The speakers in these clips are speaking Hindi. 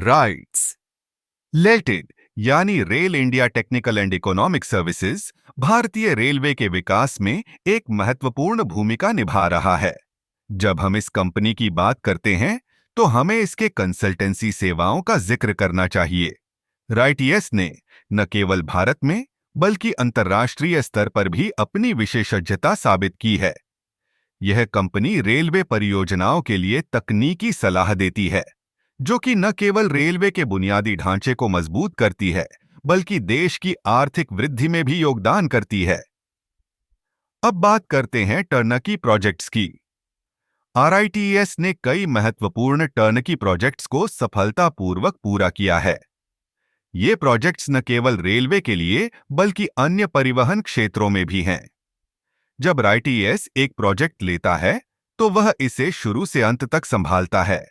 राइट्स। लेटेड यानी rail India technical and economic services भारतीय रेलवे के विकास में एक महत्वपूर्ण भूमिका निभा रहा है। जब हम इस कंपनी की बात करते हैं तो हमें इसके कंसल्टेंसी सेवाओं का जिक्र करना चाहिए। राइटियस ने न केवल भारत में बल्कि अंतर्राष्ट्रीय स्तर पर भी अपनी विशेषज्ञता साबित की है। यह कंपनी रेलवे परियोजनाओं के लिए तकनीकी सलाह देती है, जो कि न केवल रेलवे के बुनियादी ढांचे को मजबूत करती है बल्कि देश की आर्थिक वृद्धि में भी योगदान करती है। अब बात करते हैं टर्नकी प्रोजेक्ट्स की। आरआईटीएस ने कई महत्वपूर्ण टर्नकी प्रोजेक्ट्स को सफलतापूर्वक पूरा किया है। ये प्रोजेक्ट्स न केवल रेलवे के लिए बल्कि अन्य परिवहन क्षेत्रों में भी हैं। जब आरआईटीएस एक प्रोजेक्ट लेता है तो वह इसे शुरू से अंत तक संभालता है।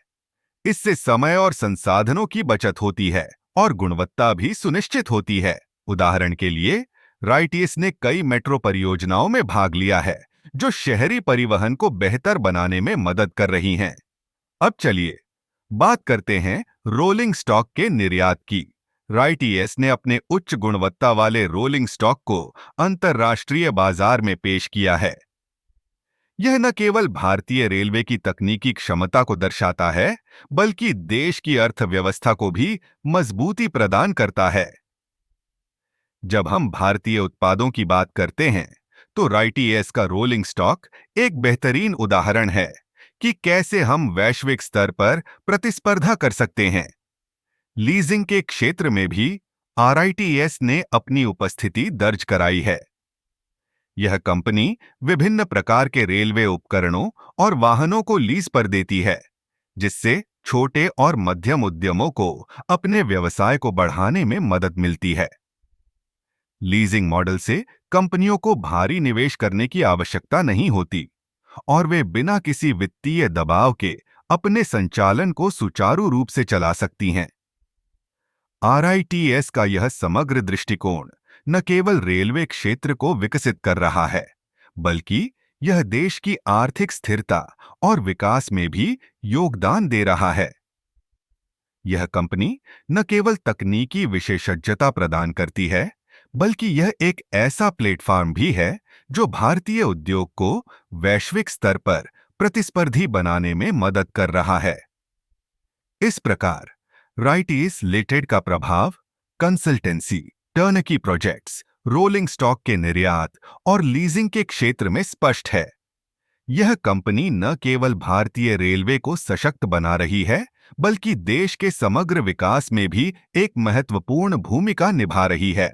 इससे समय और संसाधनों की बचत होती है और गुणवत्ता भी सुनिश्चित होती है। उदाहरण के लिए, आरआईटीएस ने कई मेट्रो परियोजनाओं में भाग लिया है, जो शहरी परिवहन को बेहतर बनाने में मदद कर रही हैं। अब चलिए बात करते हैं रोलिंग स्टॉक के निर्यात की। आरआईटीएस ने अपने उच्च गुणवत्ता वाले रोलिंग स्टॉक को अंतर्राष्ट्रीय बाजार में पेश किया है। यह न केवल भारतीय रेलवे की तकनीकी क्षमता को दर्शाता है, बल्कि देश की अर्थव्यवस्था को भी मजबूती प्रदान करता है। जब हम भारतीय उत्पादों की बात करते हैं, तो आरआईटीएस का रोलिंग स्टॉक एक बेहतरीन उदाहरण है कि कैसे हम वैश्विक स्तर पर प्रतिस्पर्धा कर सकते हैं। लीजिंग के क्षेत्र में भी आरआईटीएस ने अपनी उपस्थिति दर्ज कराई है। यह कंपनी विभिन्न प्रकार के रेलवे उपकरणों और वाहनों को लीज पर देती है, जिससे छोटे और मध्यम उद्यमों को अपने व्यवसाय को बढ़ाने में मदद मिलती है। लीजिंग मॉडल से कंपनियों को भारी निवेश करने की आवश्यकता नहीं होती और वे बिना किसी वित्तीय दबाव के अपने संचालन को सुचारू रूप से चला सकती हैं। आरआईटीएस का यह समग्र दृष्टिकोण न केवल रेलवे क्षेत्र को विकसित कर रहा है, बल्कि यह देश की आर्थिक स्थिरता और विकास में भी योगदान दे रहा है। यह कंपनी न केवल तकनीकी विशेषज्ञता प्रदान करती है, बल्कि यह एक ऐसा प्लेटफॉर्म भी है जो भारतीय उद्योग को वैश्विक स्तर पर प्रतिस्पर्धी बनाने में मदद कर रहा है। इस प्रकार आरआईटीएस लिमिटेड का प्रभाव consultancy, turnkey projects, rolling stock के निर्यात और लीजिंग के क्षेत्र में स्पष्ट है। यह कंपनी न केवल भारतीय रेलवे को सशक्त बना रही है, बल्कि देश के समग्र विकास में भी एक महत्वपूर्ण भूमिका निभा रही है।